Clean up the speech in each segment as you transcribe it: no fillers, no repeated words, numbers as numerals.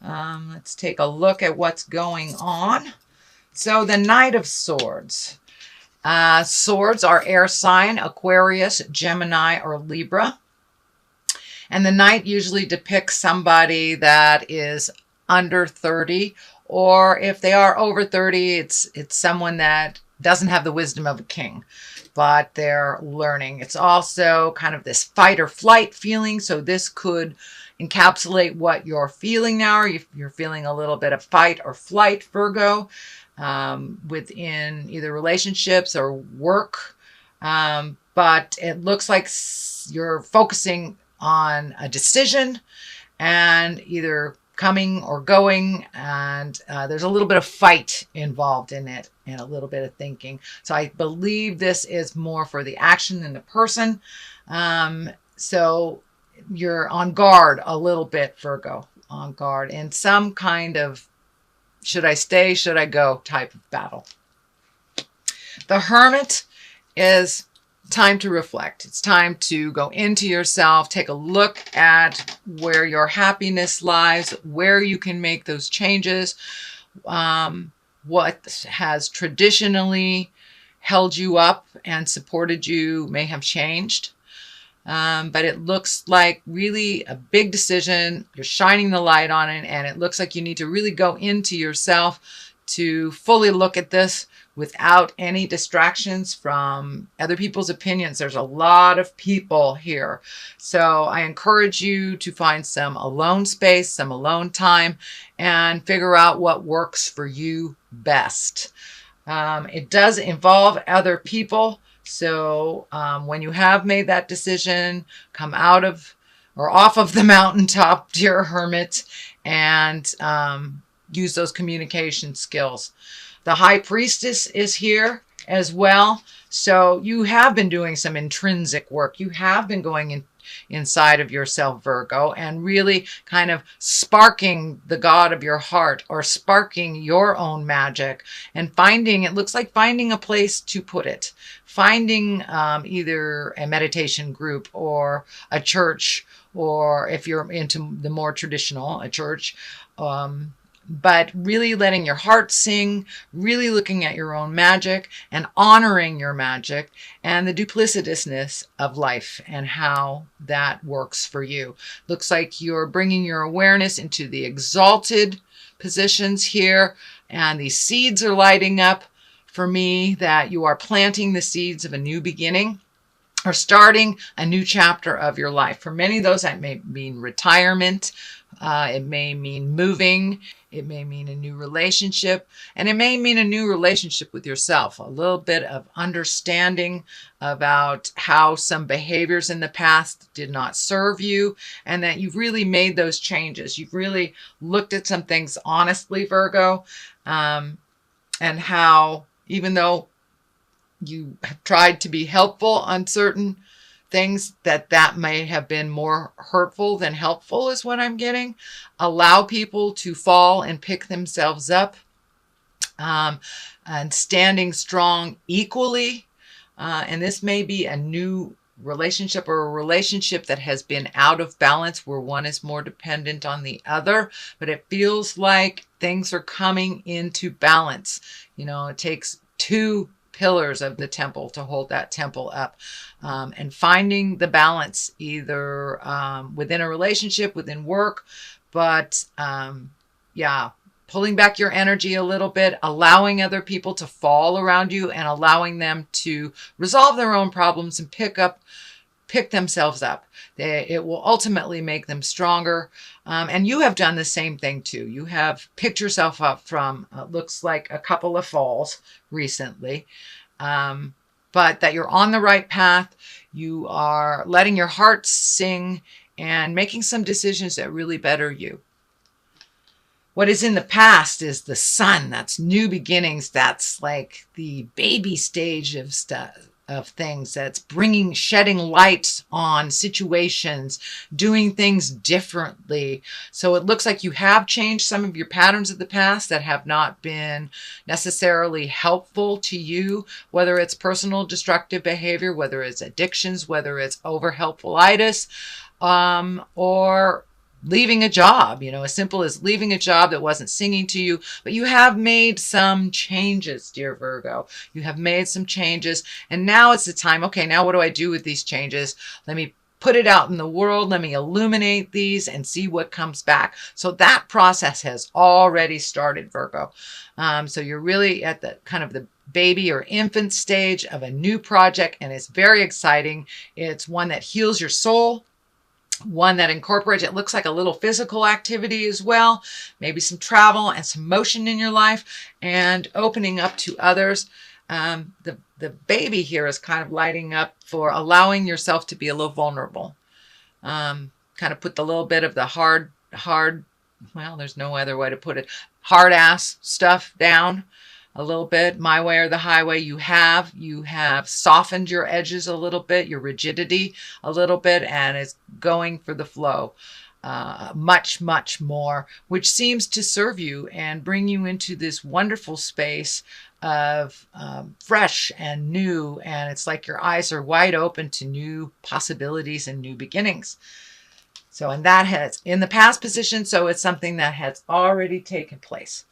Let's take a look at what's going on. So the Knight of Swords. Swords are air sign, Aquarius, Gemini, or Libra. And the Knight usually depicts somebody that is under 30, or if they are over 30, it's someone that doesn't have the wisdom of a king, but they're learning. It's also kind of this fight or flight feeling. So this could encapsulate what you're feeling now. You're feeling a little bit of fight or flight, Virgo, within either relationships or work. But it looks like you're focusing on a decision and either coming or going, and there's a little bit of fight involved in it and a little bit of thinking. So I believe this is more for the action than the person. So you're on guard a little bit, Virgo, on guard in some kind of should I stay, should I go type of battle. The Hermit is time to reflect. It's time to go into yourself, take a look at where your happiness lies, where you can make those changes, what has traditionally held you up and supported you may have changed. But it looks like really a big decision. You're shining the light on it, and it looks like you need to really go into yourself to fully look at this without any distractions from other people's opinions. There's a lot of people here. So I encourage you to find some alone space, some alone time, and figure out what works for you best. It does involve other people. So when you have made that decision, come out of or off of the mountaintop, dear Hermit, and use those communication skills. The High Priestess is here as well. So you have been doing some intrinsic work. You have been going inside of yourself, Virgo, and really kind of sparking the God of your heart or sparking your own magic and it looks like finding a place to put it. Finding either a meditation group or a church, or if you're into the more traditional, a church, but really letting your heart sing, really looking at your own magic and honoring your magic and the duplicitousness of life and how that works for you. Looks like you're bringing your awareness into the exalted positions here, and these seeds are lighting up for me that you are planting the seeds of a new beginning or starting a new chapter of your life. For many of those, that may mean retirement. It may mean moving. It may mean a new relationship, and it may mean a new relationship with yourself, a little bit of understanding about how some behaviors in the past did not serve you, and that you've really made those changes. You've really looked at some things honestly, Virgo, and how even though you have tried to be helpful on certain things, that may have been more hurtful than helpful is what I'm getting. Allow people to fall and pick themselves up, and standing strong equally. And this may be a new relationship or a relationship that has been out of balance where one is more dependent on the other, but it feels like things are coming into balance. You know, it takes two pillars of the temple to hold that temple up, and finding the balance either within a relationship, within work, but pulling back your energy a little bit, allowing other people to fall around you and allowing them to resolve their own problems and pick themselves up. It will ultimately make them stronger. And you have done the same thing too. You have picked yourself up from, looks like a couple of falls recently, but that you're on the right path. You are letting your heart sing and making some decisions that really better you. What is in the past is the sun. That's new beginnings. That's like the baby stage of stuff, of things. That's shedding light on situations, doing things differently. So it looks like you have changed some of your patterns of the past that have not been necessarily helpful to you, whether it's personal destructive behavior, whether it's addictions, whether it's over helpfulitis, or leaving a job, as simple as leaving a job that wasn't singing to you, but you have made some changes, dear Virgo. You have made some changes, and now it's the time. Okay, now what do I do with these changes? Let me put it out in the world. Let me illuminate these and see what comes back. So that process has already started, Virgo. So you're really at the kind of the baby or infant stage of a new project, and it's very exciting. It's one that heals your soul, one that incorporates, it looks like a little physical activity as well, maybe some travel and some motion in your life, and opening up to others. The baby here is kind of lighting up for allowing yourself to be a little vulnerable. Kind of put the little bit of the hard, well, there's no other way to put it, hard ass stuff down a little bit. My way or the highway. You have softened your edges a little bit, your rigidity a little bit, and it's going for the flow. Much more, which seems to serve you and bring you into this wonderful space of fresh and new, and it's like your eyes are wide open to new possibilities and new beginnings. So, and that has in the past position, so it's something that has already taken place.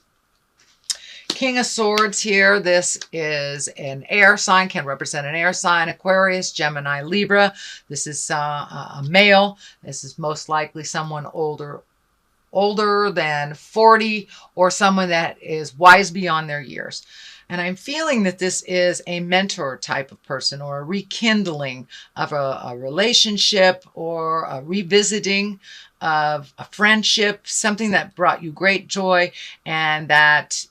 King of Swords here. This is an air sign, can represent an air sign, Aquarius, Gemini, Libra. This is a male. This is most likely someone older than 40, or someone that is wise beyond their years. And I'm feeling that this is a mentor type of person, or a rekindling of a relationship, or a revisiting of a friendship, something that brought you great joy, and that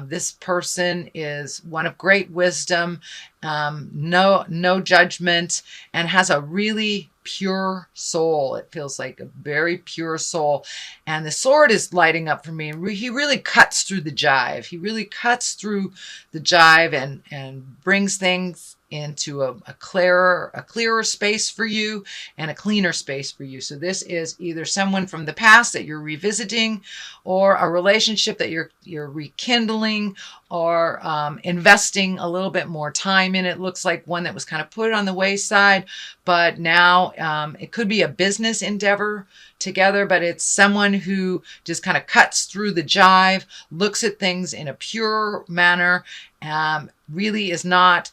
this person is one of great wisdom, no judgment, and has a really pure soul. It feels like a very pure soul. And the sword is lighting up for me. He really cuts through the jive. He really cuts through the jive and brings things into a clearer space for you, and a cleaner space for you. So this is either someone from the past that you're revisiting, or a relationship that you're rekindling, or investing a little bit more time in. It looks like one that was kind of put on the wayside, but now it could be a business endeavor together, but it's someone who just kind of cuts through the jive, looks at things in a pure manner, really is not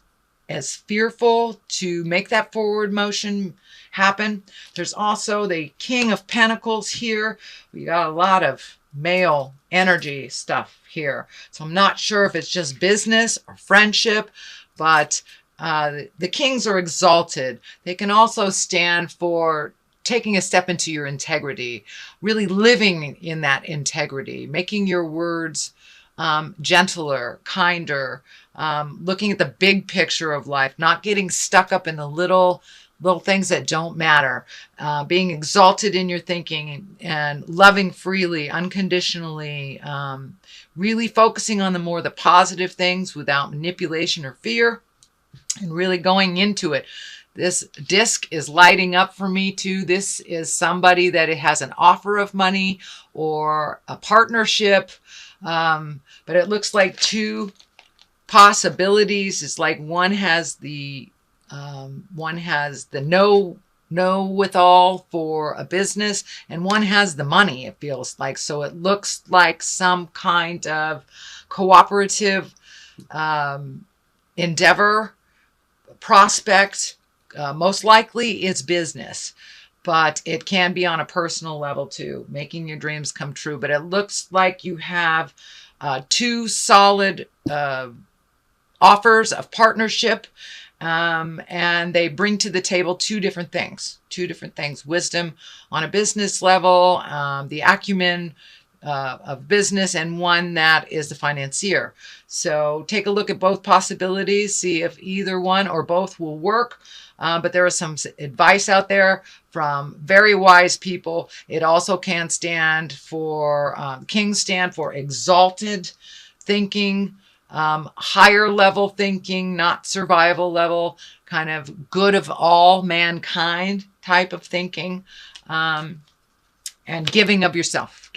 as fearful to make that forward motion happen. There's also the King of Pentacles here. We got a lot of male energy stuff here. So I'm not sure if it's just business or friendship, but the kings are exalted. They can also stand for taking a step into your integrity, really living in that integrity, making your words gentler, kinder, looking at the big picture of life, not getting stuck up in the little things that don't matter, being exalted in your thinking and loving freely, unconditionally, really focusing on the positive things without manipulation or fear, and really going into it. This disc is lighting up for me too. This is somebody that it has an offer of money or a partnership, but it looks like two possibilities. It's like one has the know withal for a business, and one has the money, it feels like. So it looks like some kind of cooperative endeavor, prospect. Most likely it's business, but it can be on a personal level too, making your dreams come true. But it looks like you have two solid offers of partnership, and they bring to the table two different things. Wisdom on a business level, the acumen of business, and one that is the financier. So take a look at both possibilities, see if either one or both will work. But there is some advice out there from very wise people. It also can stand for, kings stand for exalted thinking, higher level thinking, not survival level, kind of good of all mankind type of thinking, and giving of yourself.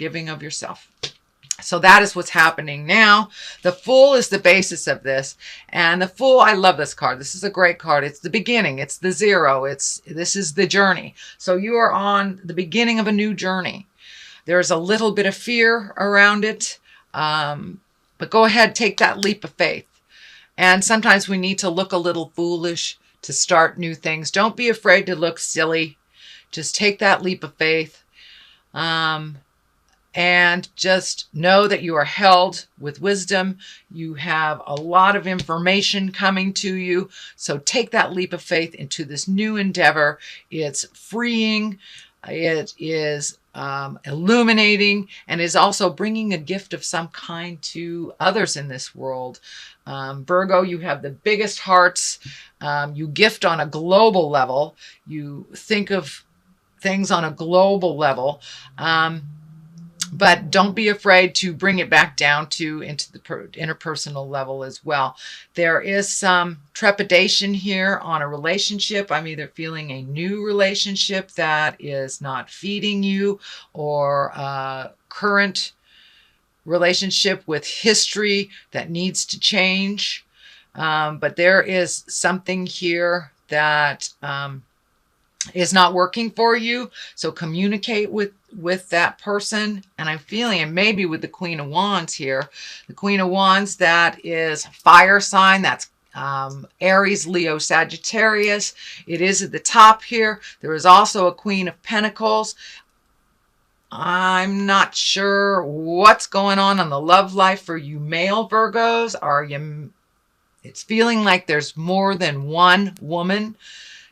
So that is what's happening now. The Fool is the basis of this. And the Fool, I love this card. This is a great card. It's the beginning. It's the zero. This is the journey. So you are on the beginning of a new journey. There's a little bit of fear around it, but go ahead, take that leap of faith. And sometimes we need to look a little foolish to start new things. Don't be afraid to look silly. Just take that leap of faith. And just know that you are held with wisdom. You have a lot of information coming to you. So take that leap of faith into this new endeavor. It's freeing. It is illuminating, and is also bringing a gift of some kind to others in this world. Virgo, you have the biggest hearts. You gift on a global level. You think of things on a global level. But don't be afraid to bring it back down into the interpersonal level as well. There is some trepidation here on a relationship. I'm either feeling a new relationship that is not feeding you, or a current relationship with history that needs to change. But there is something here that is not working for you. So communicate with that person. And I'm feeling, and maybe with the Queen of Wands here, the Queen of Wands, that is fire sign. That's Aries, Leo, Sagittarius. It is at the top here. There is also a Queen of Pentacles. I'm not sure what's going on the love life for you male Virgos. It's feeling like there's more than one woman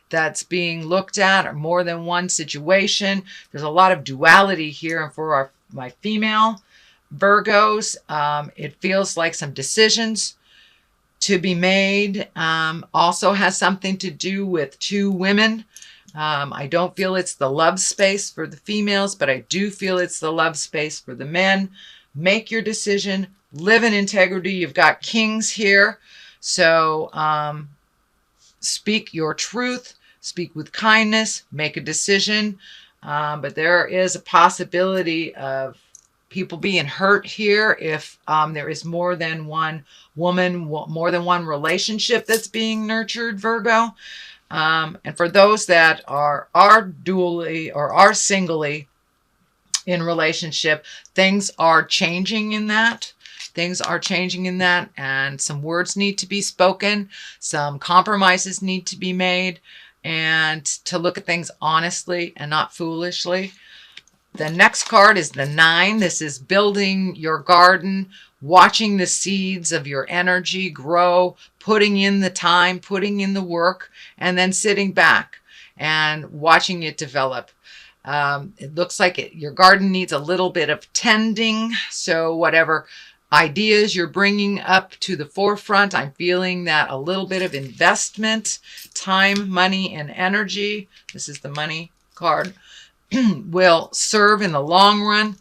that's being looked at, or more than one situation. There's a lot of duality here. And for my female Virgos, it feels like some decisions to be made. Also has something to do with two women. I don't feel it's the love space for the females, but I do feel it's the love space for the men. Make your decision. Live in integrity. You've got kings here. So speak your truth. Speak with kindness, make a decision. But there is a possibility of people being hurt here if there is more than one woman, more than one relationship that's being nurtured, Virgo. And for those that are dually or are singly in relationship, things are changing in that. Things are changing in that, and some words need to be spoken. Some compromises need to be made, and to look at things honestly and not foolishly. The next card is the 9. This is building your garden, watching the seeds of your energy grow, putting in the time, putting in the work, and then sitting back and watching it develop. It looks like your garden needs a little bit of tending. So whatever ideas you're bringing up to the forefront, I'm feeling that a little bit of investment, time, money, and energy, this is the money card, will serve in the long run.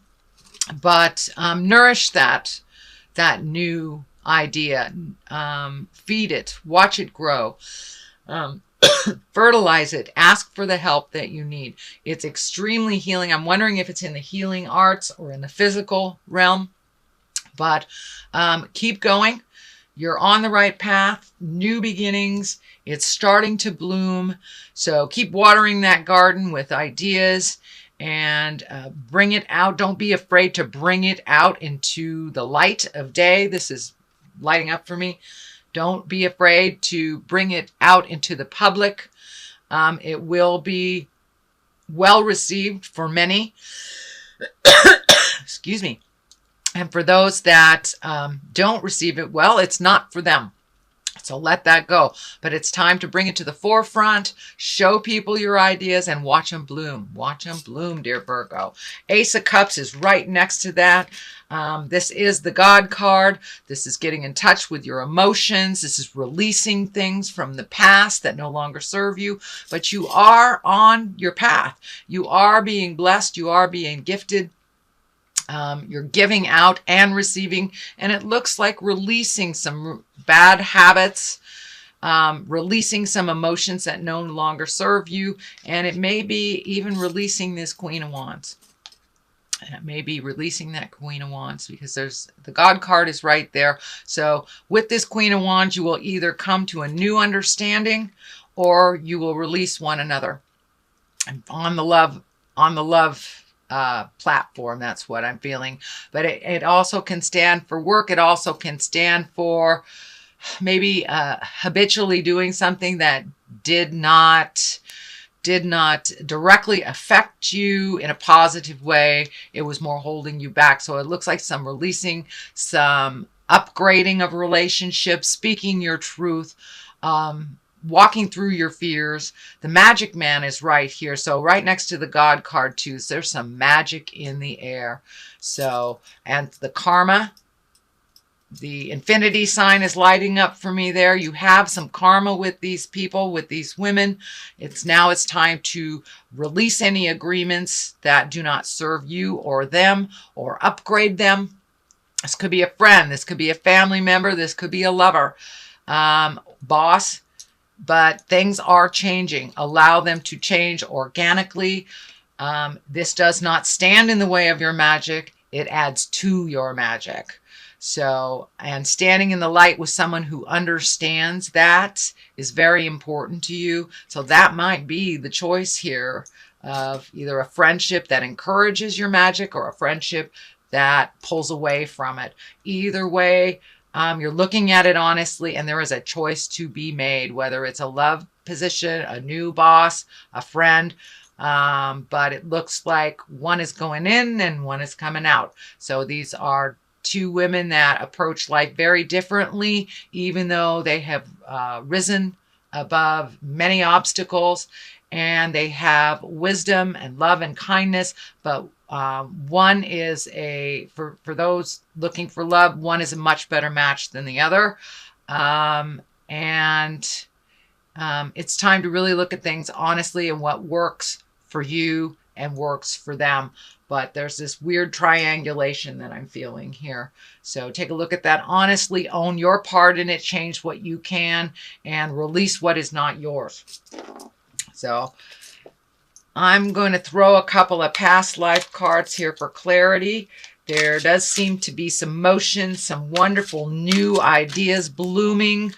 But nourish that new idea. Feed it. Watch it grow. Fertilize it. Ask for the help that you need. It's extremely healing. I'm wondering if it's in the healing arts or in the physical realm. But keep going. You're on the right path. New beginnings. It's starting to bloom. So keep watering that garden with ideas and bring it out. Don't be afraid to bring it out into the light of day. This is lighting up for me. Don't be afraid to bring it out into the public. It will be well received for many. Excuse me. And for those that don't receive it well, it's not for them. So let that go. But it's time to bring it to the forefront, show people your ideas, and watch them bloom. Watch them bloom, dear Virgo. Ace of Cups is right next to that. This is the God card. This is getting in touch with your emotions. This is releasing things from the past that no longer serve you. But you are on your path. You are being blessed. You are being gifted. You're giving out and receiving, and it looks like releasing some bad habits, releasing some emotions that no longer serve you, and it may be even releasing this Queen of Wands. And it may be releasing that Queen of Wands, because the God card is right there. So with this Queen of Wands, you will either come to a new understanding or you will release one another. And on the love platform. That's what I'm feeling. But it also can stand for work. It also can stand for maybe habitually doing something that did not directly affect you in a positive way. It was more holding you back. So it looks like some releasing, some upgrading of relationships, speaking your truth, walking through your fears. The magic man is right here. So right next to the God card too. So there's some magic in the air. So, and the karma, the infinity sign is lighting up for me there. You have some karma with these people, with these women. It's time to release any agreements that do not serve you or them, or upgrade them. This could be a friend. This could be a family member. This could be a lover, boss. But things are changing. Allow them to change organically. This does not stand in the way of your magic. It adds to your magic. So, and standing in the light with someone who understands that is very important to you. So that might be the choice here of either a friendship that encourages your magic or a friendship that pulls away from it. Either way, you're looking at it honestly, and there is a choice to be made, whether it's a love position, a new boss, a friend. But it looks like one is going in and one is coming out. So these are two women that approach life very differently, even though they have risen above many obstacles, and they have wisdom and love and kindness. But one is for those looking for love, one is a much better match than the other. It's time to really look at things honestly and what works for you and works for them. But there's this weird triangulation that I'm feeling here. So take a look at that honestly, own your part in it, change what you can, and release what is not yours. So I'm going to throw a couple of past life cards here for clarity. There does seem to be some motion, some wonderful new ideas blooming,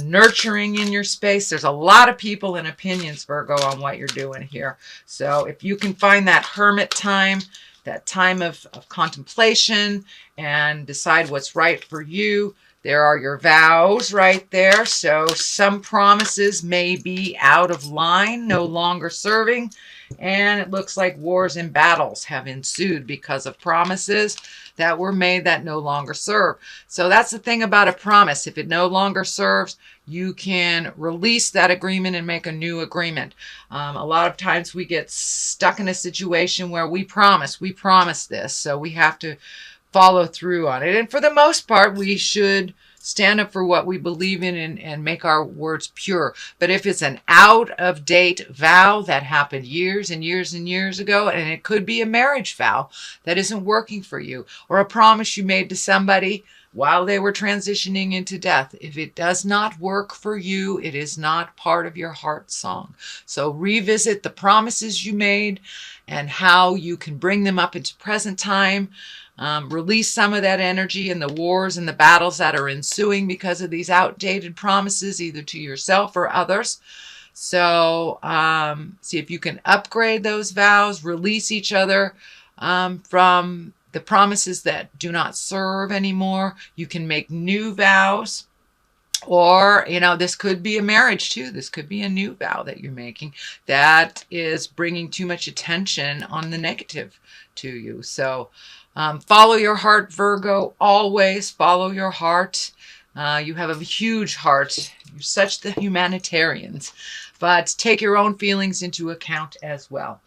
nurturing in your space. There's a lot of people and opinions, Virgo, on what you're doing here. So if you can find that hermit time, that time of contemplation, and decide what's right for you, there are your vows right there. So some promises may be out of line, no longer serving. And it looks like wars and battles have ensued because of promises that were made that no longer serve. So that's the thing about a promise. If it no longer serves, you can release that agreement and make a new agreement. A lot of times we get stuck in a situation where we promise this. So we have to follow through on it. And for the most part, we should stand up for what we believe in and make our words pure. But if it's an out-of-date vow that happened years and years and years ago, and it could be a marriage vow that isn't working for you, or a promise you made to somebody while they were transitioning into death, if it does not work for you, it is not part of your heart song. So revisit the promises you made and how you can bring them up into present time. Release some of that energy in the wars and the battles that are ensuing because of these outdated promises, either to yourself or others. So see if you can upgrade those vows, release each other from the promises that do not serve anymore. You can make new vows. Or, this could be a marriage too. This could be a new vow that you're making that is bringing too much attention on the negative to you. So follow your heart, Virgo. Always follow your heart. You have a huge heart. You're such the humanitarians. But take your own feelings into account as well.